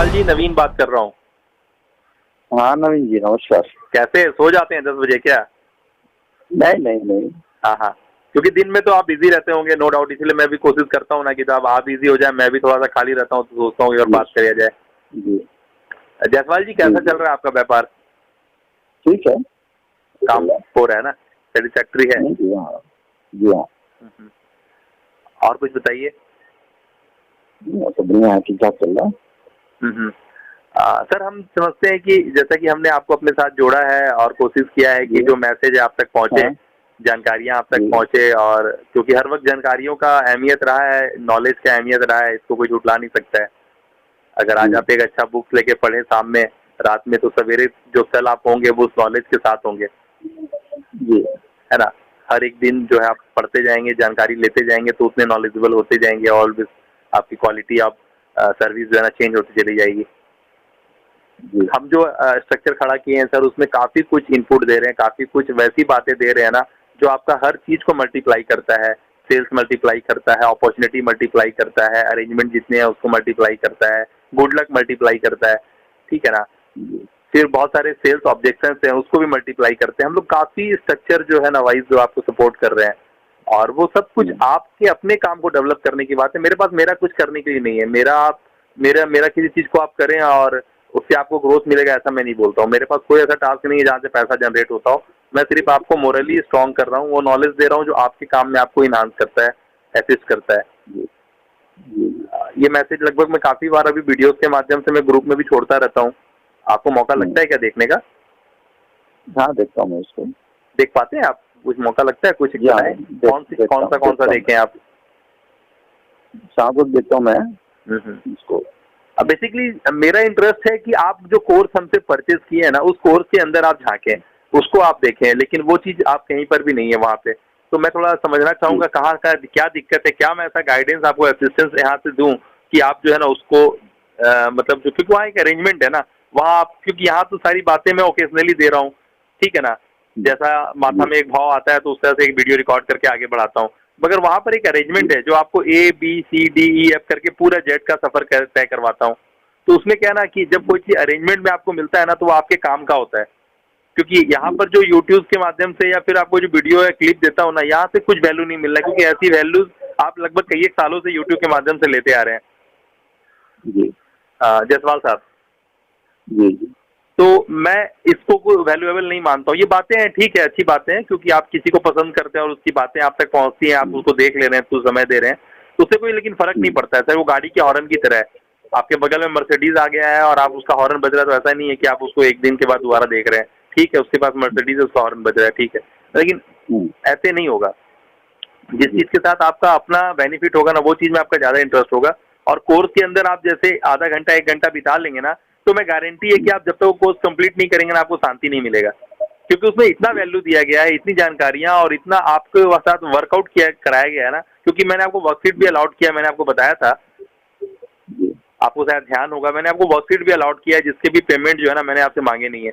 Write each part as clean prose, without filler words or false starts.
जसपाल जी, नवीन बात कर रहा हूँ। हाँ नवीन जी, नमस्कार। कैसे, सो जाते हैं 10 बजे क्या? नहीं नहीं नहीं। हाँ हाँ, क्योंकि दिन में तो आप बिजी रहते होंगे नो डाउट, इसलिए मैं भी कोशिश करता हूँ ना कि जब आप बिजी हो जाए मैं भी थोड़ा सा खाली रहता हूँ, तो सोचता हूँ कि और बात करिया जाए। जी जसपाल जी, कैसा चल रहा है आपका व्यापार? ठीक है, काम हो रहा है ना, सेटिस्फैक्ट्री है? जी हाँ, जी हाँ। और कुछ बताइए। तो बढ़िया है, ठीक ठाक चल रहा है। सर, हम समझते हैं कि जैसा कि हमने आपको अपने साथ जोड़ा है और कोशिश किया है कि जो मैसेज आप तक पहुंचे, जानकारियां आप तक पहुंचे, और क्योंकि हर वक्त जानकारियों का अहमियत रहा है, नॉलेज का अहमियत रहा है, इसको कोई झुटला नहीं सकता है। अगर आज आप एक अच्छा बुक लेके पढ़े शाम में, रात में, तो सवेरे जो कल आप होंगे वो उस नॉलेज के साथ होंगे, है ना। हर एक दिन जो है आप पढ़ते जाएंगे, जानकारी लेते जाएंगे, तो उतने नॉलेजेबल होते जाएंगे, ऑलवेज आपकी क्वालिटी ऑफ सर्विस जो है ना चेंज होती चली जाएगी। हम जो स्ट्रक्चर खड़ा किए हैं सर, उसमें काफ़ी कुछ इनपुट दे रहे हैं, काफ़ी कुछ वैसी बातें दे रहे हैं ना जो आपका हर चीज़ को मल्टीप्लाई करता है। सेल्स मल्टीप्लाई करता है, अपॉर्चुनिटी मल्टीप्लाई करता है, अरेंजमेंट जितने हैं उसको मल्टीप्लाई करता है, गुड लक मल्टीप्लाई करता है, ठीक है ना। फिर बहुत सारे सेल्स ऑब्जेक्शंस हैं, उसको भी मल्टीप्लाई करते हैं। हम लोग काफ़ी स्ट्रक्चर जो है ना वाइज जो आपको सपोर्ट कर रहे हैं, और वो सब कुछ आपके अपने काम को डेवलप करने की बात है। मेरे पास मेरा कुछ करने के लिए नहीं है। मेरा किसी चीज़ को आप करें और उससे आपको ग्रोथ मिलेगा, ऐसा मैं नहीं बोलता हूँ। मेरे पास कोई ऐसा टास्क नहीं है जहाँ से पैसा जनरेट होता हो। मैं सिर्फ आपको मोरली स्ट्रॉन्ग कर रहा हूँ, वो नॉलेज दे रहा हूँ जो आपके काम में आपको इनहांस करता है, असिस्ट करता है। ये मैसेज लगभग मैं काफ़ी बार अभी वीडियोस के माध्यम से मैं ग्रुप में भी छोड़ता रहता हूँ। आपको मौका लगता है क्या देखने का? हाँ, देखता हूँ मैं इसको। देख पाते हैं आप? कुछ मौका लगता है? कुछ कौन सा देखें आप? शाम को देखता हूँ मैं इसको। अब बेसिकली मेरा इंटरेस्ट है कि आप जो कोर्स हमसे परचेज किए हैं ना, उस कोर्स के अंदर आप झांकें, उसको आप देखें, लेकिन वो चीज़ आप कहीं पर भी नहीं है वहाँ पे। तो मैं थोड़ा समझना चाहूँगा कहाँ का क्या दिक्कत है, क्या मैं ऐसा गाइडेंस आपको असिस्टेंस यहाँ से दूँ कि आप जो है ना उसको मतलब जो, क्योंकि वहाँ एक अरेंजमेंट है ना वहाँ आप, क्योंकि यहाँ तो सारी बातें मैं ओकेजनली दे रहा हूँ, ठीक है ना। जैसा माथा में एक भाव आता है तो उस तरह से एक वीडियो रिकॉर्ड करके आगे बढ़ाता हूँ, मगर वहाँ पर एक अरेंजमेंट है जो आपको ABCDEF करके पूरा जेड का सफर तय करवाता हूँ। तो उसमें क्या है ना कि जब कोई चीज़ अरेंजमेंट में आपको मिलता है ना, तो वो आपके काम का होता है। क्योंकि यहाँ पर जो यूट्यूब के माध्यम से या फिर आपको जो वीडियो या क्लिप देता हूँ ना, यहाँ से कुछ वैल्यू नहीं मिल रहा है, क्योंकि ऐसी वैल्यूज आप लगभग कई एक सालों से यूट्यूब के माध्यम से लेते आ रहे हैं। जी जसवाल साहब जी। तो मैं इसको कोई वैल्यूएबल नहीं मानता हूँ। ये बातें हैं, ठीक है, अच्छी बातें हैं, क्योंकि आप किसी को पसंद करते हैं और उसकी बातें आप तक पहुँचती हैं, आप उसको देख ले रहे हैं, तो समय दे रहे हैं, तो उससे कोई लेकिन फर्क नहीं पड़ता है सर। वो गाड़ी के हॉर्न की तरह है। आपके बगल में मर्सिडीज आ गया है और आप उसका हॉर्न बज रहा है, तो ऐसा नहीं है कि आप उसको एक दिन के बाद दोबारा देख रहे हैं, ठीक है, उसके पास मर्सिडीज है, उसका हॉर्न बज रहा है, ठीक है, लेकिन ऐसे नहीं होगा। जिस चीज़ के साथ आपका अपना बेनिफिट होगा ना, वो चीज़ में आपका ज़्यादा इंटरेस्ट होगा। और कोर्स के अंदर आप जैसे आधा घंटा 1 घंटा बिता लेंगे ना, तो मैं गारंटी है कि आप जब तक वो कोर्स कंप्लीट नहीं करेंगे ना, आपको शांति नहीं मिलेगा, क्योंकि उसमें इतना वैल्यू दिया गया है, इतनी जानकारियां और इतना आपके साथ वर्कआउट कराया गया है ना। क्योंकि मैंने आपको वर्कशीट भी अलाउड किया, मैंने आपको बताया था, आपको शायद ध्यान होगा, मैंने आपको वर्कशीट भी अलाउड किया है, जिसके भी पेमेंट जो है ना मैंने आपसे मांगे नहीं है।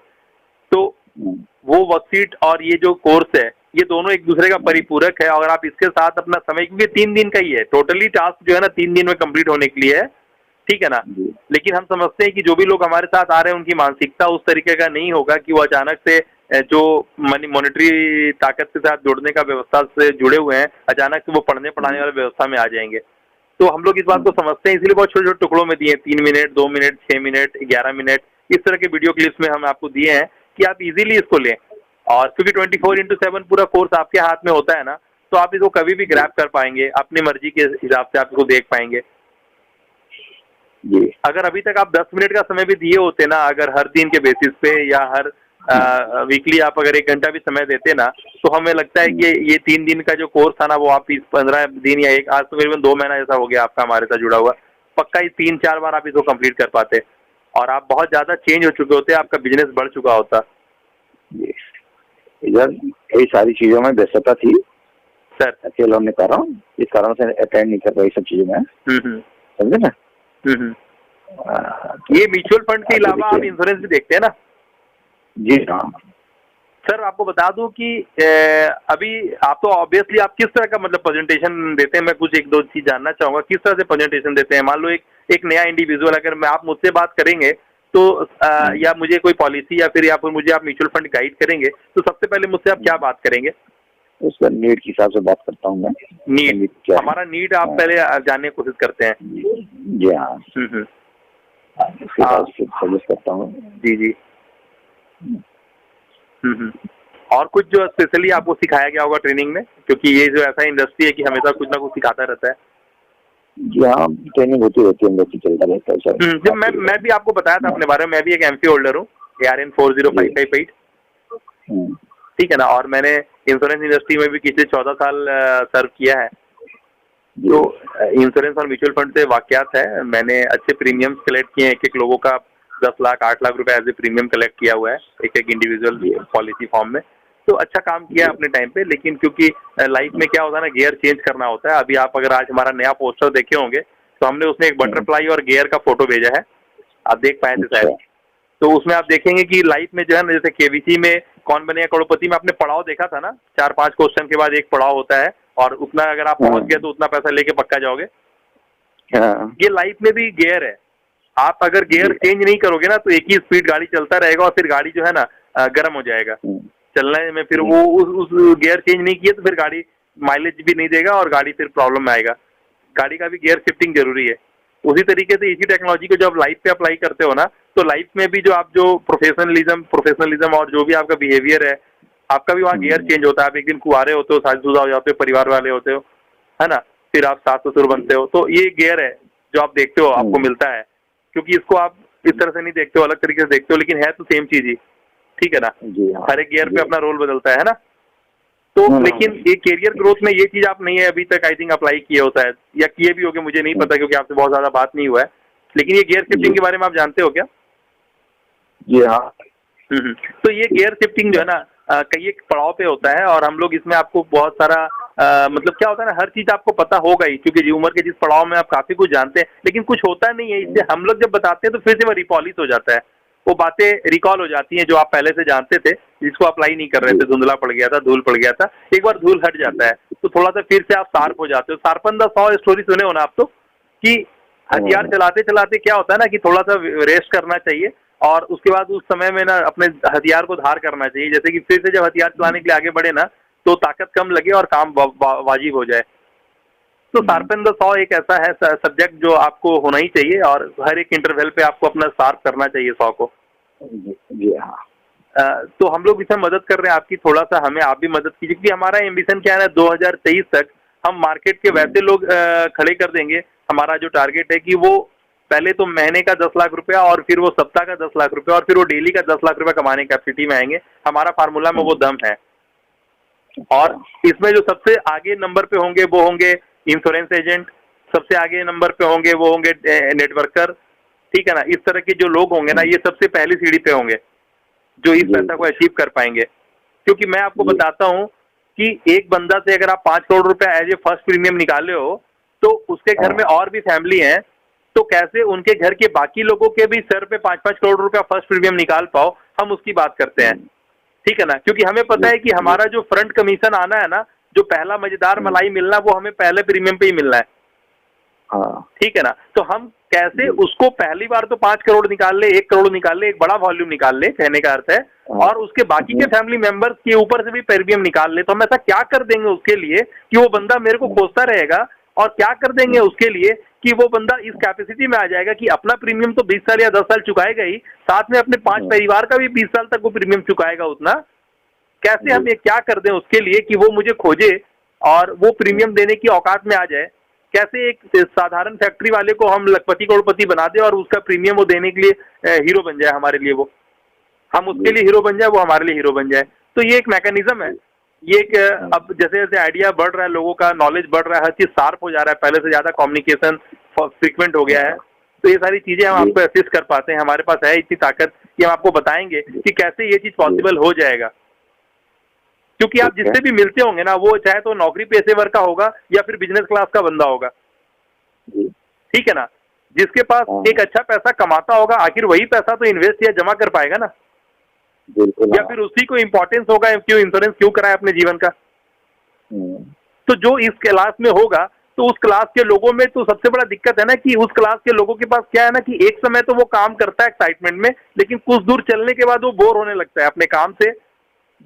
तो वो वर्कशीट और ये जो कोर्स है, ये दोनों एक दूसरे का परिपूरक है। अगर आप इसके साथ अपना समय, क्योंकि 3 दिन का ही है टोटली, टास्क जो है ना 3 दिन में कंप्लीट होने के लिए है, ठीक है ना। लेकिन हम समझते हैं कि जो भी लोग हमारे साथ आ रहे हैं उनकी मानसिकता उस तरीके का नहीं होगा कि वो अचानक से जो मॉनेटरी ताकत के साथ जुड़ने का व्यवस्था से जुड़े हुए हैं, अचानक से वो पढ़ने पढ़ाने वाली व्यवस्था में आ जाएंगे। तो हम लोग इस बात को समझते हैं, इसलिए बहुत छोटे छोटे टुकड़ों में दिए, 3 मिनट, 2 मिनट, 6 मिनट, 11 मिनट, इस तरह के वीडियो क्लिप्स में हम आपको दिए हैं कि आप इजीली इसको लें। और क्योंकि 24/7 पूरा कोर्स आपके हाथ में होता है ना, तो आप इसको कभी भी ग्रैब कर पाएंगे, अपनी मर्जी के हिसाब से आप इसको देख पाएंगे। अगर अभी तक आप 10 मिनट का समय भी दिए होते ना, अगर हर दिन के बेसिस पे या हर वीकली आप अगर 1 घंटा भी समय देते ना, तो हमें लगता है कि ये 3 दिन का जो कोर्स था ना, वो आप 15 दिन या आज तो करीबन 2 महीना जैसा हो गया आपका हमारे साथ जुड़ा हुआ, पक्का ही 3-4 बार आप इसको कंप्लीट कर पाते और आप बहुत ज़्यादा चेंज हो चुके होते, आपका बिजनेस बढ़ चुका होता। इधर कई सारी चीज़ों में व्यस्तता थी सर, अकेला होने के कारण, इस कारण से अटेंड नहीं कर पाई सब चीज़ों में, समझे ना। ये म्यूचुअल फंड के अलावा आप इंश्योरेंस भी देखते हैं ना? जी हाँ सर, आपको बता दूं कि अभी आप तो ऑब्वियसली आप किस तरह का मतलब प्रेजेंटेशन देते हैं, मैं कुछ 1-2 चीज़ जानना चाहूँगा, किस तरह से प्रेजेंटेशन देते हैं? मान लो एक नया इंडिविजुअल अगर मैं आप मुझसे बात करेंगे तो या मुझे कोई पॉलिसी या फिर मुझे आप म्यूचुअल फंड गाइड करेंगे तो सबसे पहले मुझसे आप क्या बात करेंगे? उसका नीड के हिसाब से बात करता हूँ मैं। नीड, हमारा नीड आप पहले जानने की कोशिश करते हैं। जी हाँ, उसके बाद सजेस्ट करता हूँ। जी जी। और कुछ जो स्पेशली आपको सिखाया गया होगा ट्रेनिंग में, क्योंकि ये जो ऐसा इंडस्ट्री है कि हमेशा कुछ ना कुछ सिखाता रहता है। जी हाँ, ट्रेनिंग होती रहती है, इंडस्ट्री चलता रहता है सर। जब मैं भी आपको बताया था अपने बारे में, मैं भी एक एमसी होल्डर हूँ ARN 40558, ठीक है ना, और मैंने इंश्योरेंस इंडस्ट्री में भी पिछले 14 साल सर्व किया है। तो इंश्योरेंस और म्यूचुअल फंड से वाकयात है, मैंने अच्छे प्रीमियम्स कलेक्ट किए हैं, एक लोगों का 10 लाख 8 लाख रुपए एज ए प्रीमियम कलेक्ट किया हुआ है एक इंडिविजुअल पॉलिसी फॉर्म में। तो अच्छा काम किया अपने टाइम पे, लेकिन क्योंकि लाइफ में क्या होता है ना, गियर चेंज करना होता है। अभी आप अगर आज हमारा नया पोस्टर देखे होंगे तो हमने उसमें एक बटरफ्लाई और गियर का फोटो भेजा है, आप देख पाए थे शायद। तो उसमें आप देखेंगे कि लाइफ में जो है ना, जैसे केबीसी में कौन बनेगा करोड़पति में आपने पड़ाव देखा था ना, 4-5 क्वेश्चन के बाद एक पड़ाव होता है और उतना अगर आप पहुंच गए तो उतना पैसा लेके पक्का जाओगे। ये लाइफ में भी गियर है, आप अगर गियर चेंज नहीं करोगे ना तो एक ही स्पीड गाड़ी चलता रहेगा और फिर गाड़ी जो है ना गर्म हो जाएगा चलने में। फिर वो उस गियर चेंज नहीं किए तो फिर गाड़ी माइलेज भी नहीं देगा और गाड़ी फिर प्रॉब्लम में आएगा। गाड़ी का भी गियर शिफ्टिंग जरूरी है। उसी तरीके से इसी टेक्नोलॉजी को जब लाइफ पे अप्लाई करते हो ना, तो लाइफ में भी जो आप जो प्रोफेशनलिज्म और जो भी आपका बिहेवियर है, आपका भी वहाँ गियर चेंज होता है। आप एक दिन कुंवारे होते हो, शादीशुदा हो जाते हो, परिवार वाले होते हो, है ना, फिर आप सास ससुर बनते हो, तो ये गियर है जो आप देखते हो, आपको मिलता है। क्योंकि इसको आप इस तरह से नहीं देखते हो, अलग तरीके से देखते हो, लेकिन है तो सेम चीज ही, ठीक है ना। हर एक गियर पे अपना रोल बदलता है ना। तो लेकिन ये कैरियर ग्रोथ में ये चीज आप नहीं है अभी तक आई थिंक अप्लाई किए होता है, या किए भी होगे मुझे नहीं पता, क्योंकि आपसे बहुत ज्यादा बात नहीं हुआ है। लेकिन ये गियर शिफ्टिंग के बारे में आप जानते हो क्या? जी हाँ। तो ये गियर शिफ्टिंग जो है ना कई एक पड़ाव पे होता है, और हम लोग इसमें आपको बहुत सारा मतलब क्या होता है ना, हर चीज आपको पता होगा ही, क्योंकि उम्र के जिस पड़ाव में आप काफी कुछ जानते हैं, लेकिन कुछ होता नहीं है। इससे हम लोग जब बताते हैं तो फिर से वो रिपॉलिश हो जाता है, वो बातें रिकॉल हो जाती हैं जो आप पहले से जानते थे, जिसको अप्लाई नहीं कर रहे थे, धुंधला पड़ गया था, धूल पड़ गया था। एक बार धूल हट जाता है तो थोड़ा सा फिर से आप शार्प हो जाते हो। शार्पन द 100 स्टोरी सुने हो ना आप, तो कि हथियार चलाते चलाते क्या होता है ना कि थोड़ा सा रेस्ट करना चाहिए, और उसके बाद उस समय में ना अपने हथियार को धार करना चाहिए, जैसे कि फिर से जब हथियार चलाने के लिए आगे बढ़े ना तो ताकत कम लगे और काम वाजिब हो जाए। तो शार्पन द 100 एक ऐसा है सब्जेक्ट जो आपको होना ही चाहिए, और हर एक इंटरवल पे आपको अपना शार्प करना चाहिए 100 को। जी हाँ। तो हम लोग इसमें मदद कर रहे हैं आपकी, थोड़ा सा हमें आप भी मदद कीजिए, क्योंकि हमारा एम्बिशन क्या है ना, 2023 तक हम मार्केट के वैसे लोग खड़े कर देंगे। हमारा जो टारगेट है कि वो पहले तो महीने का 10 लाख रुपया, और फिर वो सप्ताह का 10 लाख रुपया, और फिर वो डेली का 10 लाख रुपया कमाने की कैपेसिटी में आएंगे। हमारा फार्मूला में वो दम है। और इसमें जो सबसे आगे नंबर पे होंगे वो होंगे इंश्योरेंस एजेंट, सबसे आगे नंबर पे होंगे वो होंगे नेटवर्कर, ठीक है ना। इस तरह के जो लोग होंगे ना, ये सबसे पहली सीढ़ी पे होंगे जो इस पैसा को अचीव कर पाएंगे। क्योंकि मैं आपको बताता हूं कि एक बंदा से अगर आप 5 करोड़ रुपया एज ए फर्स्ट प्रीमियम निकाले हो, तो उसके घर में और भी फैमिली है, तो कैसे उनके घर के बाकी लोगों के भी सर पे 5-5 करोड़ रुपया फर्स्ट प्रीमियम निकाल पाओ, हम उसकी बात करते हैं, ठीक है ना। क्योंकि हमें पता है कि हमारा जो फ्रंट कमीशन आना है ना, जो पहला मजेदार मलाई मिलना, वो हमें पहले प्रीमियम पे ही मिलना है, ठीक है ना। तो हम कैसे उसको पहली बार तो 5 करोड़ निकाल ले, 1 करोड़ निकाल ले, एक बड़ा वॉल्यूम निकाल ले, कहने का अर्थ है, और उसके बाकी के फैमिली मेंबर्स के ऊपर से भी प्रीमियम निकाल ले। तो हम ऐसा क्या कर देंगे उसके लिए कि वो बंदा मेरे को खोजता रहेगा, और क्या कर देंगे उसके लिए कि वो बंदा इस कैपेसिटी में आ जाएगा कि अपना प्रीमियम तो 20 साल या 10 साल चुकाएगा ही, साथ में अपने 5 परिवार का भी 20 साल तक वो प्रीमियम चुकाएगा उतना। कैसे हम ये क्या कर दें उसके लिए कि वो मुझे खोजे और वो प्रीमियम देने की औकात में आ जाए। कैसे एक साधारण फैक्ट्री वाले को हम लखपति करोड़पति बना दे और उसका प्रीमियम वो देने के लिए हीरो बन जाए हमारे लिए, वो हम उसके लिए हीरो बन जाए, वो हमारे लिए हीरो बन जाए। तो ये एक मैकेनिज्म है। ये एक अब जैसे जैसे आइडिया बढ़ रहा है, लोगों का नॉलेज बढ़ रहा है, हर चीज शार्प हो जा रहा है, पहले से ज्यादा कम्युनिकेशन फ्रीक्वेंट हो गया है, तो ये सारी चीजें हम आपको असिस्ट कर पाते हैं। हमारे पास है इतनी ताकत कि हम आपको बताएंगे कि कैसे ये चीज पॉसिबल हो जाएगा। क्योंकि आप जिससे भी मिलते होंगे ना, वो चाहे तो नौकरी पेशेवर का होगा या फिर बिजनेस क्लास का बंदा होगा, ठीक है ना। जिसके पास एक अच्छा पैसा कमाता होगा, आखिर वही पैसा तो इन्वेस्ट या जमा कर पाएगा ना, या फिर उसी को इम्पोर्टेंस होगा क्यों इंश्योरेंस क्यों कराए अपने जीवन का। तो जो इस क्लास में होगा, तो उस क्लास के लोगों में तो सबसे बड़ा दिक्कत है ना कि उस क्लास के लोगों के पास क्या है ना कि एक समय तो वो काम करता है एक्साइटमेंट में, लेकिन कुछ दूर चलने के बाद वो बोर होने लगता है अपने काम से,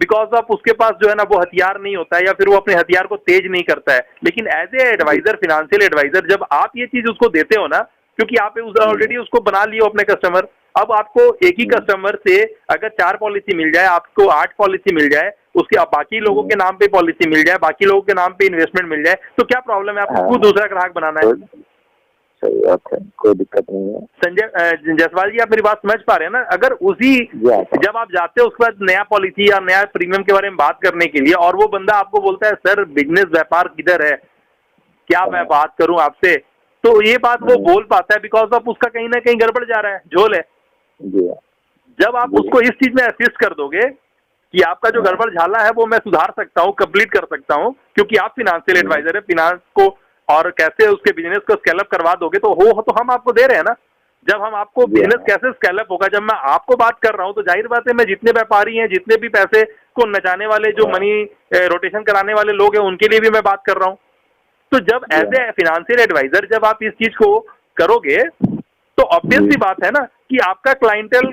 बिकॉज ऑफ उसके पास जो है ना वो हथियार नहीं होता है या फिर वो अपने हथियार को तेज नहीं करता है। लेकिन as a adviser, financial adviser, जब आप ये चीज उसको देते हो ना, क्योंकि आप ऑलरेडी उसको बना लिए हो अपने कस्टमर, अब आपको एक ही कस्टमर से अगर 4 पॉलिसी मिल जाए, आपको 8 पॉलिसी मिल जाए, उसके बाकी लोगों के नाम पे पॉलिसी मिल जाए, बाकी लोगों के नाम पे इन्वेस्टमेंट मिल जाए, तो क्या प्रॉब्लम है? आपको खुद दूसरा ग्राहक बनाना है। सही बात है, कोई दिक्कत नहीं है। संजय जायसवाल जी, आप मेरी बात समझ पा रहे हैं ना? अगर उसी जब आप जाते हो उसके बाद नया पॉलिसी या नया प्रीमियम के बारे में बात करने के लिए, और वो बंदा आपको बोलता है सर बिजनेस व्यापार किधर है, क्या मैं बात करूं आपसे, तो ये बात वो बोल पाता है बिकॉज ऑफ उसका कहीं ना कहीं गड़बड़ जा रहा है, झोल है। जब आप उसको इस चीज में असिस्ट कर दोगे कि आपका जो गड़बड़ झाला है वो मैं सुधार सकता हूँ, कंप्लीट कर सकता हूँ, क्योंकि आप फाइनेंशियल एडवाइजर है, फिनांस को और कैसे उसके बिजनेस को स्केल अप करवा दोगे, तो हम आपको दे रहे हैं ना। जब हम आपको बिजनेस कैसे स्केल अप होगा, जब मैं आपको बात कर रहा हूँ, तो जाहिर बात है मैं जितने व्यापारी हैं, जितने भी पैसे को नचाने वाले, जो मनी रोटेशन कराने वाले लोग हैं, उनके लिए भी मैं बात कर रहा हूँ। तो जब एज ए फाइनेंशियल एडवाइजर जब आप इस चीज को करोगे, तो ऑब्वियस सी बात है ना कि आपका क्लाइंटल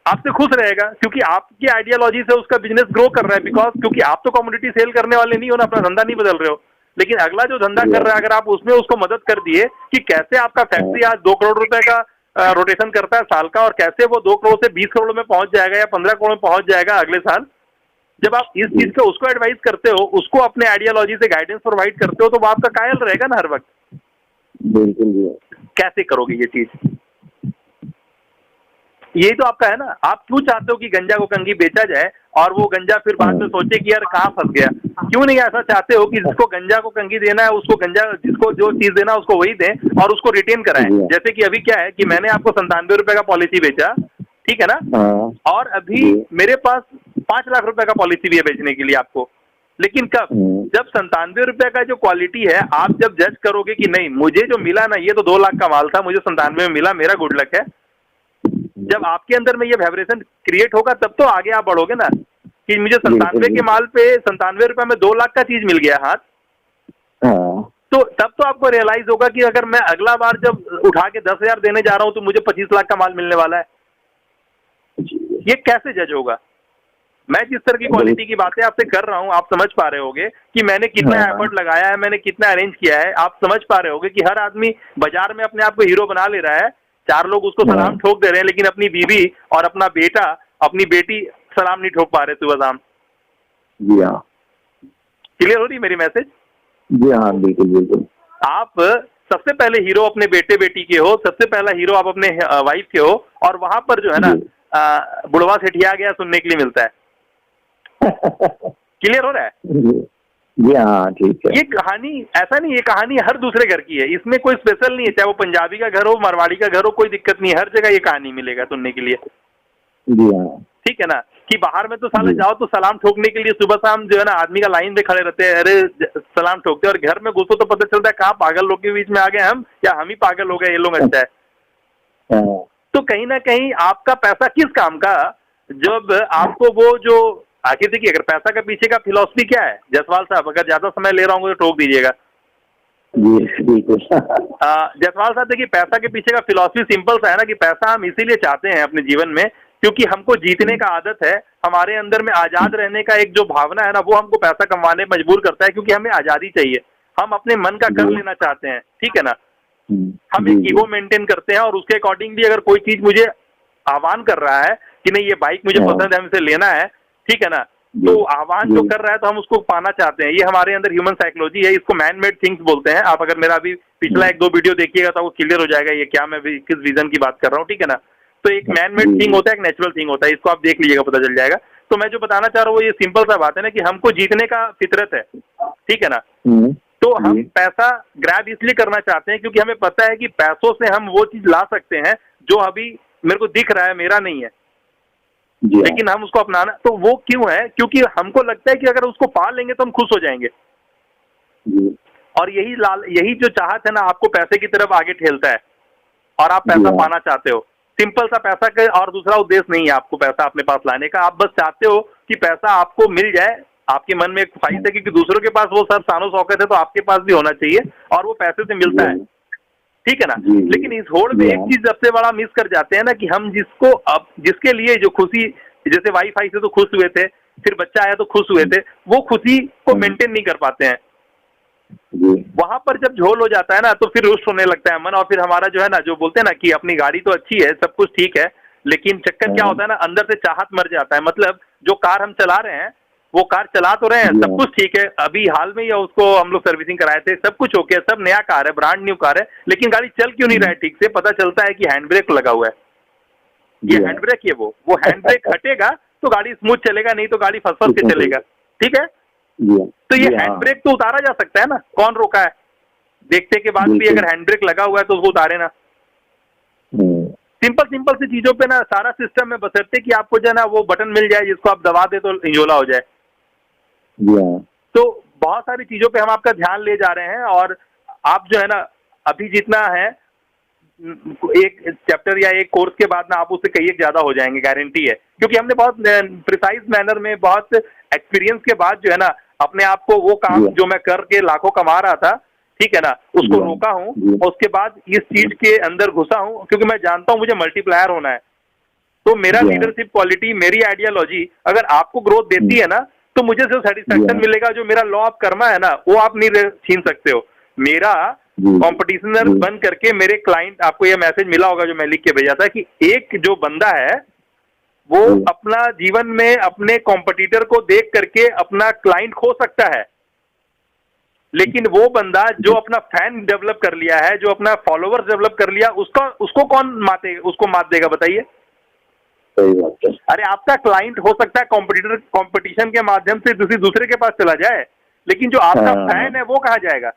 आपसे खुश रहेगा, क्योंकि आपकी आइडियोलॉजी से उसका बिजनेस ग्रो कर रहा है। बिकॉज क्योंकि आप तो कमोडिटी सेल करने वाले नहीं हो ना, अपना धंधा नहीं बदल रहे हो, लेकिन अगला जो धंधा कर रहा है, अगर आप उसमें उसको मदद कर दिए कि कैसे आपका फैक्ट्री आज 2 करोड़ रुपए का रोटेशन करता है साल का, और कैसे वो 2 करोड़ से 20 करोड़ में पहुंच जाएगा या 15 करोड़ में पहुंच जाएगा अगले साल, जब आप इस चीज को उसको एडवाइस करते हो, उसको अपने आइडियोलॉजी से गाइडेंस प्रोवाइड करते हो, तो वो आपका कायल रहेगा ना हर वक्त। बिल्कुल। कैसे करोगे ये चीज? यही तो आपका है ना। आप क्यों चाहते हो कि गंजा को कंघी बेचा जाए और वो गंजा फिर बाद में सोचे कि यार कहाँ फंस गया? क्यों नहीं ऐसा चाहते हो कि जिसको गंजा को कंघी देना है उसको गंजा, जिसको जो चीज देना उसको वही दें और उसको रिटेन कराएं? जैसे कि अभी क्या है कि मैंने आपको 97 रुपए का पॉलिसी बेचा, ठीक है ना, और अभी मेरे पास 5 लाख रुपए का पॉलिसी भी है बेचने के लिए आपको। लेकिन कब? जब 97 रुपए का जो क्वालिटी है, आप जब जज करोगे कि नहीं मुझे जो मिला ना ये तो 2 लाख का माल था, मुझे 97 में मिला, मेरा गुड लक है, जब आपके अंदर में ये वाइब्रेशन क्रिएट होगा तब तो आगे आप बढ़ोगे ना, कि मुझे 97 के माल पे 97 रुपए में 2 लाख का चीज मिल गया हाथ। तो तब तो आपको रियलाइज होगा कि अगर मैं अगला बार जब उठा के 10,000 देने जा रहा हूं तो मुझे 25 लाख का माल मिलने वाला है। ये कैसे जज होगा? मैं जिस तरह की क्वालिटी की बातें आपसे कर रहा हूं, आप समझ पा रहे होगे कि मैंने कितना एफर्ट लगाया है, मैंने कितना अरेंज किया है। आप समझ पा रहे होगे कि हर आदमी बाजार में अपने आप को हीरो बना ले रहा है, 4 लोग उसको सलाम ठोक दे रहे हैं, लेकिन अपनी बीवी और अपना बेटा, अपनी बेटी सलाम नहीं ठोक पा रहे सुबह शाम। जी हाँ, क्लियर हो रही मेरी मैसेज? जी हाँ, बिल्कुल। आप सबसे पहले हीरो अपने बेटे बेटी के हो, सबसे पहला हीरो आप अपने वाइफ के हो, और वहां पर जो है ना बुढ़वा सेठिया गया सुनने के लिए मिलता है। क्लियर हो रहा है? जी हाँ, ठीक है। ये कहानी ऐसा नहीं, ये कहानी हर दूसरे घर की है, इसमें कोई स्पेशल नहीं है, चाहे वो पंजाबी का घर हो, मारवाड़ी का घर हो, कोई दिक्कत नहीं है, हर जगह ये कहानी मिलेगा सुनने के लिए। जी हाँ, ठीक है ना, कि बाहर में तो साले जाओ तो सलाम ठोकने के लिए सुबह शाम जो है ना आदमी का लाइन में खड़े रहते हैं, अरे सलाम ठोकते हैं, और घर में घुसो तो पता चलता है कहाँ पागल लोग के बीच में आ गए हम, या हम ही पागल हो गए, ये लोग अच्छा है। तो कहीं ना कहीं आपका पैसा किस काम का, जब आपको वो जो आखिर देखिए, अगर पैसा का पीछे का फिलॉसफी क्या है जायसवाल साहब, अगर ज्यादा समय ले रहा हूँ तो टोक दीजिएगा। जायसवाल साहब देखिए, पैसा के पीछे का फिलॉसफी सिंपल सा है ना, कि पैसा हम इसीलिए चाहते हैं अपने जीवन में क्योंकि हमको जीतने का आदत है, हमारे अंदर में आजाद रहने का एक जो भावना है ना, वो हमको पैसा कमाने मजबूर करता है, क्योंकि हमें आजादी चाहिए, हम अपने मन का कर लेना चाहते हैं, ठीक है ना। हम एक ईगो मेंटेन करते हैं, और उसके अकॉर्डिंगली अगर कोई चीज मुझे आह्वान कर रहा है कि नहीं ये बाइक मुझे पसंद है, हमसे लेना है, ठीक है ना, तो आह्वान जो कर रहा है तो हम उसको पाना चाहते हैं। ये हमारे अंदर ह्यूमन साइकोलॉजी है, इसको मैन मेड थिंग्स बोलते हैं। आप अगर मेरा अभी पिछला 1-2 वीडियो देखिएगा तो वो क्लियर हो जाएगा ये क्या, मैं किस रीजन की बात कर रहा हूँ, ठीक है ना। तो एक मैन मेड थिंग होता है, एक नेचुरल थिंग होता है, इसको आप देख लीजिएगा, पता चल जाएगा। तो मैं जो बताना चाह रहा हूँ ये सिंपल सा बात है ना, कि हमको जीतने का फितरत है, ठीक है ना। तो हम पैसा ग्रैब इसलिए करना चाहते हैं क्योंकि हमें पता है कि पैसों से हम वो चीज ला सकते हैं जो अभी मेरे को दिख रहा है मेरा नहीं है, लेकिन हम उसको अपनाना, तो वो क्यों है, क्योंकि हमको लगता है कि अगर उसको पा लेंगे तो हम खुश हो जाएंगे, और यही जो चाहत है ना आपको पैसे की तरफ आगे ठेलता है, और आप पैसा पाना चाहते हो। सिंपल सा पैसा का और दूसरा उद्देश्य नहीं है आपको पैसा अपने पास लाने का, आप बस चाहते हो कि पैसा आपको मिल जाए, आपके मन में एक ख्वाहिश है क्योंकि दूसरों के पास वो सब शानो शौकत है तो आपके पास भी होना चाहिए और वो पैसे से मिलता है, ठीक है ना। लेकिन इस होड़ में एक चीज सबसे बड़ा मिस कर जाते हैं ना कि हम जिसको अब जिसके लिए जो खुशी, जैसे वाईफाई से तो खुश हुए थे, फिर बच्चा आया तो खुश हुए थे, वो खुशी को मेंटेन नहीं कर पाते हैं। वहां पर जब झोल हो जाता है ना तो फिर रुष्ट होने लगता है मन, और फिर हमारा जो है ना, जो बोलते हैं ना कि अपनी गाड़ी तो अच्छी है, सब कुछ ठीक है, लेकिन चक्कर क्या होता है ना, अंदर से चाहत मर जाता है। मतलब जो कार हम चला रहे हैं वो कार चला तो रहे हैं, सब कुछ ठीक है, अभी हाल में ही उसको हम लोग सर्विसिंग कराए थे, सब कुछ ओके है, सब नया कार है, ब्रांड न्यू कार है, लेकिन गाड़ी चल क्यों नहीं रहा है ठीक से? पता चलता है कि हैंड ब्रेक लगा हुआ है। ये हैंड ब्रेक है, वो हैंड ब्रेक हटेगा तो गाड़ी स्मूथ चलेगा, नहीं तो गाड़ी फंस फंस के चलेगा, ठीक है। तो ये हैंड ब्रेक तो उतारा जा सकता है ना, कौन रोका है? देखते के बाद भी अगर हैंड ब्रेक लगा हुआ है तो उसको उतारे ना। सिंपल सी चीजों पे ना सारा सिस्टम में, बशर्ते कि आपको जो है ना वो बटन मिल जाए जिसको आप दबा दे तो इंजोला हो जाए। तो बहुत सारी चीजों पे हम आपका ध्यान ले जा रहे हैं, और आप जो है ना अभी जितना है एक चैप्टर या एक कोर्स के बाद ना आप उससे कई एक ज्यादा हो जाएंगे, गारंटी है, क्योंकि हमने बहुत प्रिसाइज मैनर में, बहुत एक्सपीरियंस के बाद जो है ना अपने आप को वो काम जो मैं करके लाखों कमा रहा था, ठीक है ना, उसको रोका हूँ, और उसके बाद इस चीज के अंदर घुसा हूँ, क्योंकि मैं जानता हूँ मुझे मल्टीप्लायर होना है। तो मेरा लीडरशिप क्वालिटी, मेरी आइडियोलॉजी अगर आपको ग्रोथ देती है ना, तो मुझे जो सेटिस्फैक्शन मिलेगा, जो मेरा लॉ ऑफ कर्मा है ना, वो आप नहीं छीन सकते हो। मेरा कॉम्पिटिशनर बन करके मेरे क्लाइंट, आपको ये मैसेज मिला होगा जो मैं लिख के भेजा था कि एक जो बंदा है वो अपना जीवन में अपने कॉम्पिटिटर को देख करके अपना क्लाइंट खो सकता है, लेकिन वो बंदा जो अपना फैन डेवलप कर लिया है, जो अपना फॉलोवर्स डेवलप कर लिया, उसको कौन उसको मात देगा बताइए? सही बात है। अरे आपका क्लाइंट हो सकता है कंपटीशन के माध्यम से दूसरे के पास चला जाए, लेकिन जो आपका फैन है वो कहाँ जाएगा?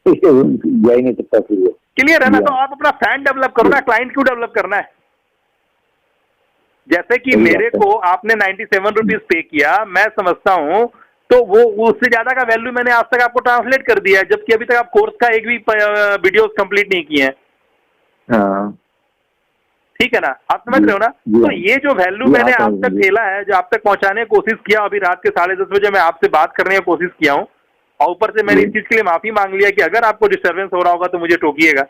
यही नहीं सकता। क्लियर है ना? तो आप अपना फैन डेवलप करो ना, क्लाइंट क्यों डेवलप करना है? जैसे कि मेरे को आपने 97 रुपीज पे किया, मैं समझता हूँ तो वो उससे ज्यादा का वैल्यू मैंने आज तक आपको ट्रांसलेट कर दिया है, जबकि अभी तक आप कोर्स का एक भी वीडियो कंप्लीट नहीं किए हैं। ठीक है ना, आप समझ रहे हो ना? तो ये जो वैल्यू मैंने आप तक खेला है, जो आप तक पहुंचाने की कोशिश किया, अभी रात के 10:30 बजे मैं आपसे बात करने की कोशिश किया हूँ, और ऊपर से मैंने इस चीज के लिए माफी मांग लिया कि अगर आपको डिस्टर्बेंस हो रहा होगा तो मुझे टोकिएगा।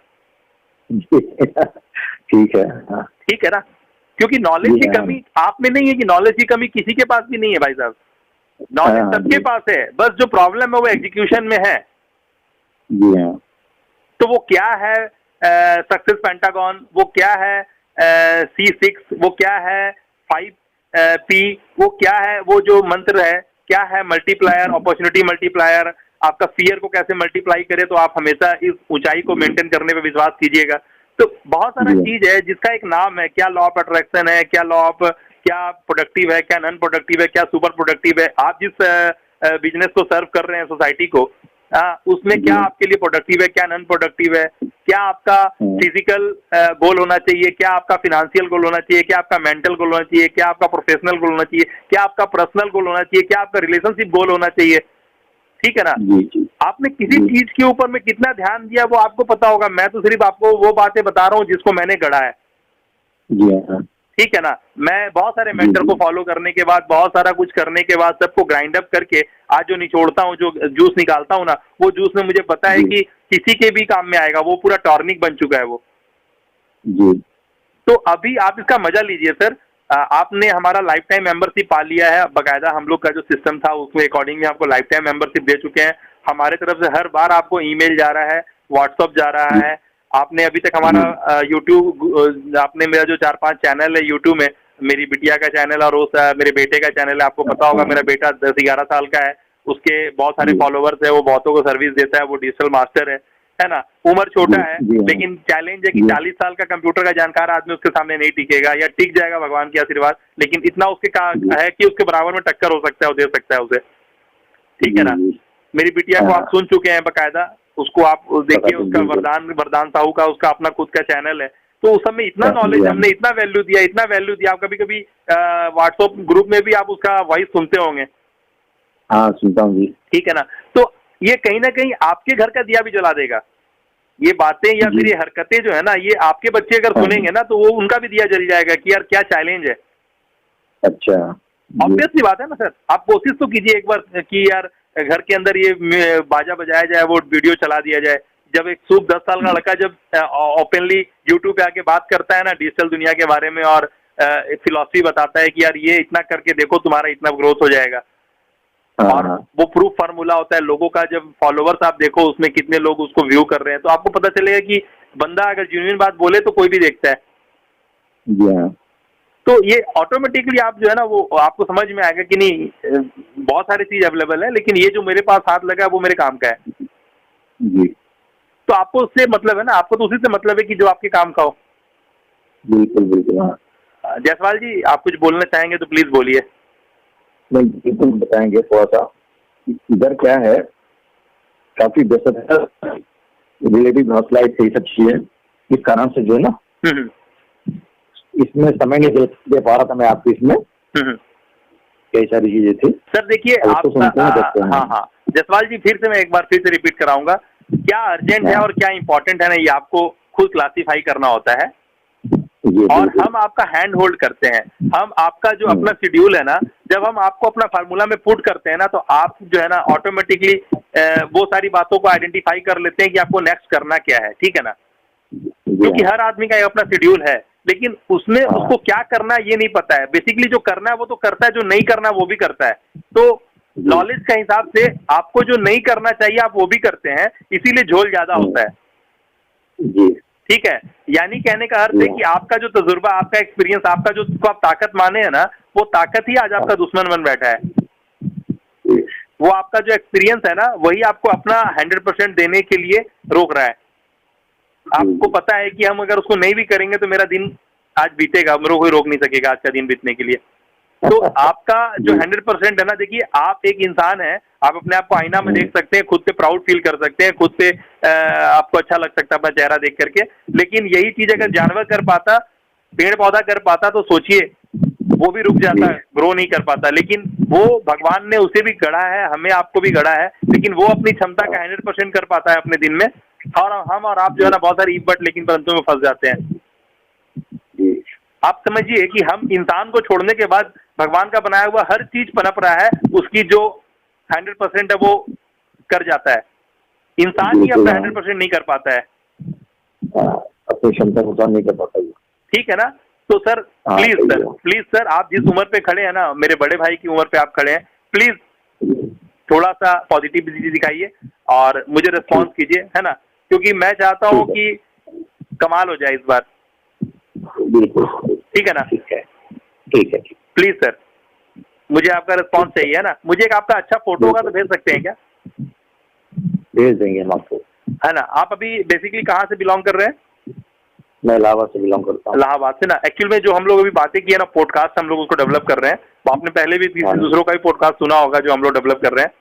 ठीक है, ठीक है ना? क्योंकि नॉलेज की कमी आप में नहीं है, कि नॉलेज की कमी किसी के पास भी नहीं है भाई साहब, नॉलेज सबके पास है, बस जो प्रॉब्लम है वो एग्जीक्यूशन में है। तो वो क्या है सक्सेस पेंटागन, वो क्या है C6, वो क्या है 5P, वो क्या है वो जो मंत्र है, क्या है मल्टीप्लायर, अपॉर्चुनिटी मल्टीप्लायर, आपका फियर को कैसे मल्टीप्लाई करे, तो आप हमेशा इस ऊंचाई को मेंटेन करने पे विश्वास कीजिएगा। तो बहुत सारा चीज है जिसका एक नाम है, क्या लॉ ऑफ अट्रैक्शन है, क्या लॉ ऑफ, क्या प्रोडक्टिव है, क्या नॉन प्रोडक्टिव है, क्या सुपर प्रोडक्टिव है। आप जिस बिजनेस को सर्व कर रहे हैं सोसाइटी को, उसमें क्या आपके लिए प्रोडक्टिव है, क्या नॉन प्रोडक्टिव है, क्या आपका फिजिकल गोल होना चाहिए, क्या आपका फिनेंशियल गोल होना चाहिए, क्या आपका मेंटल गोल होना चाहिए, क्या आपका प्रोफेशनल गोल होना चाहिए, क्या आपका पर्सनल गोल होना चाहिए, क्या आपका रिलेशनशिप गोल होना चाहिए। ठीक है ना? आपने किसी चीज के ऊपर में कितना ध्यान दिया वो आपको पता होगा, मैं तो सिर्फ आपको वो बातें बता रहा हूँ जिसको मैंने गढ़ा है। ठीक है ना? मैं बहुत सारे मेंटर को फॉलो करने के बाद, बहुत सारा कुछ करने के बाद, सबको ग्राइंड अप करके आज जो निचोड़ता हूँ, जो जूस निकालता हूँ ना, वो जूस में मुझे पता है कि किसी के भी काम में आएगा, वो पूरा टॉर्निक बन चुका है वो। तो अभी आप इसका मजा लीजिए सर। आपने हमारा लाइफ टाइम मेंबरशिप पा लिया है, बकायदा हम लोग का जो सिस्टम था उसके अकॉर्डिंग में आपको लाइफ टाइम मेंबरशिप दे चुके हैं। हमारे तरफ से हर बार आपको ईमेल जा रहा है, व्हाट्सअप जा रहा है। आपने अभी तक हमारा यूट्यूब, आपने मेरा जो 4-5 चैनल है यूट्यूब में, मेरी बिटिया का चैनल और उस मेरे बेटे का चैनल है, आपको पता होगा मेरा बेटा 10-11 साल का है, उसके बहुत सारे फॉलोवर्स है, वो बहुतों को सर्विस देता है, वो डिजिटल मास्टर है ना? उम्र छोटा है, लेकिन चैलेंज है कि 40 साल का कंप्यूटर का जानकार आदमी उसके सामने नहीं टिकेगा, या टिक जाएगा भगवान के आशीर्वाद, लेकिन इतना उसके है कि उसके बराबर में टक्कर हो सकता है, वो दे सकता है उसे। ठीक है ना? मेरी बिटिया को आप सुन चुके हैं बकायदा, उसको आप देखिए, उसका वरदान साहू का उसका अपना खुद का चैनल है। तो उस समय इतना नॉलेज, हमने इतना वैल्यू दिया। आप कभी कभी व्हाट्सएप ग्रुप में भी आप उसका वॉइस सुनते होंगे। हाँ, सुनता हूँ जी। ठीक है ना? तो ये कहीं ना कहीं आपके घर का दिया भी जला देगा। ये बातें या फिर ये हरकतें जो है ना, ये आपके बच्चे अगर सुनेंगे ना, तो वो उनका भी दिया जल जाएगा कि यार क्या चैलेंज है। अच्छा। ऑब्वियसली बात है ना सर, आप कोशिश तो कीजिए एक बार कि यार घर के अंदर ये बाजा बजाया जाए, वो वीडियो चला दिया जाए। जब एक शुभ 10 साल का लड़का जब ओपनली यूट्यूब पे आके बात करता है ना डिजिटल दुनिया के बारे में और फिलॉसफी बताता है कि यार ये इतना करके देखो तुम्हारा इतना ग्रोथ हो जाएगा, और वो प्रूफ फार्मूला होता है लोगों का। जब फॉलोवर्स आप देखो उसमें कितने लोग उसको व्यू कर रहे हैं, तो आपको पता चलेगा कि बंदा अगर जेन्युइन बात बोले तो कोई भी देखता है। तो ये ऑटोमेटिकली आप जो है ना वो आपको समझ में आएगा कि नहीं, बहुत सारी चीज अवेलेबल है, लेकिन ये जो मेरे पास हाथ लगा है वो मेरे काम का है जी। तो आपको उससे मतलब है ना, आपको तो उसी से मतलब है कि जो आपके काम का हो। बिल्कुल बिल्कुल। हाँ जायसवाल जी, आप कुछ बोलना चाहेंगे तो प्लीज बोलिए। नहीं, बिल्कुल बताएंगे थोड़ा सा। इधर क्या है, काफी व्यस्त है, रिलेटिव हॉस्टलाइट यही सब चीजें, इस कारण से जो है ना इसमें समय नहीं दे पा रहा था मैं आपको। इसमें कई सारी चीजें थी सर। देखिए हाँ, जायसवाल जी फिर से मैं एक बार फिर से रिपीट कराऊंगा, क्या अर्जेंट है और क्या इंपॉर्टेंट है ना, ये आपको खुद क्लासीफाई करना होता है। और हम आपका हैंड होल्ड करते हैं, हम आपका जो अपना शेड्यूल है ना, जब हम आपको अपना फार्मूला में पुट करते हैं ना, तो आप जो है ना ऑटोमेटिकली वो सारी बातों को आइडेंटिफाई कर लेते हैं कि आपको नेक्स्ट करना क्या है, ठीक है ना। क्योंकि हर आदमी का अपना शेड्यूल है, लेकिन उसमें उसको क्या करना है ये नहीं पता है। बेसिकली जो करना है वो तो करता है, जो नहीं करना वो भी करता है। तो नॉलेज का हिसाब से आपको जो नहीं करना चाहिए आप वो भी करते हैं, इसीलिए झोल ज्यादा होता है। ठीक है, यानी कहने का अर्थ है कि आपका जो तजुर्बा, आपका एक्सपीरियंस, आपका जो आप ताकत माने है ना, वो ताकत ही आज आपका दुश्मन बन बैठा है। वो आपका जो एक्सपीरियंस है ना, वही आपको अपना 100% देने के लिए रोक रहा है। आपको पता है कि हम अगर उसको नहीं भी करेंगे तो मेरा दिन आज बीतेगा, मेरे को कोई रोक नहीं सकेगा आज का दिन बीतने के लिए। तो आपका जो 100% है ना, देखिए आप एक इंसान है, आप अपने आप को आईना में देख सकते हैं, खुद पे प्राउड फील कर सकते हैं, खुद पे आपको अच्छा लग सकता है अपना चेहरा देख करके। लेकिन यही चीज अगर जानवर कर पाता, पेड़ पौधा कर पाता, तो सोचिए वो भी रुक जाता, ग्रो नहीं कर पाता। लेकिन वो भगवान ने उसे भी गढ़ा है, हमें आपको भी गढ़ा है, लेकिन वो अपनी क्षमता का 100% कर पाता है अपने दिन में। और हम और आप जो है ना बहुत सारी इबट लेकिन परंतु में फंस जाते हैं। आप समझिए कि हम इंसान को छोड़ने के बाद भगवान का बनाया हुआ हर चीज पनप रहा है, उसकी जो 100% है वो कर जाता है। इंसान ही अपना 100% नहीं कर पाता है, अपनी क्षमता को नहीं कर पाता। ठीक है ना। तो सर प्लीज सर, आप जिस उम्र पे खड़े हैं ना, मेरे बड़े भाई की उम्र पे आप खड़े हैं, प्लीज थोड़ा सा पॉजिटिविटी दिखाइए और मुझे रिस्पॉन्स कीजिए, है ना, क्योंकि मैं चाहता हूँ कि कमाल हो जाए इस बार। बिल्कुल, ठीक है ना। ठीक है। प्लीज सर, मुझे आपका रिस्पॉन्स चाहिए, है ना। मुझे एक आपका अच्छा फोटो होगा तो भेज सकते हैं क्या? भेज देंगे हम आपको, है ना। आप अभी बेसिकली कहाँ से बिलोंग कर रहे हैं? मैं इलाहाबाद से बिलोंग करता हूँ। इलाहाबाद से ना। एक्चुअल में जो हम लोग अभी बातें की है ना, पॉडकास्ट हम लोग उसको डेवलप कर रहे हैं, तो आपने पहले भी किसी दूसरों का भी पॉडकास्ट सुना होगा जो हम लोग डेवलप कर रहे हैं।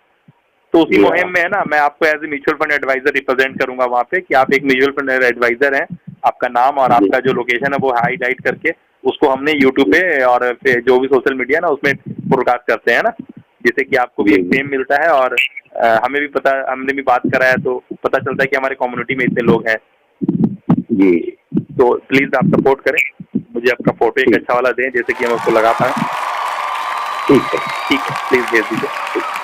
तो उसी मुहिम में है ना, मैं आपको as a mutual fund adviser represent करूंगा वहाँ पे, कि आप एक म्यूचुअल फंड एडवाइजर हैं, आपका नाम और आपका जो लोकेशन है वो हाईलाइट करके उसको हमने यूट्यूब पे और जो भी सोशल मीडिया ना उसमें ब्रॉडकास्ट करते हैं ना, जिससे कि आपको भी एक फेम मिलता है और हमें भी पता, हमने भी बात करा है तो पता चलता है कि हमारे कम्युनिटी में इतने लोग हैं जी। तो प्लीज आप सपोर्ट करें, मुझे आपका फोटो एक अच्छा वाला दें जैसे कि हम उसको लगा पाएं। ठीक है, प्लीज भेज दीजिए।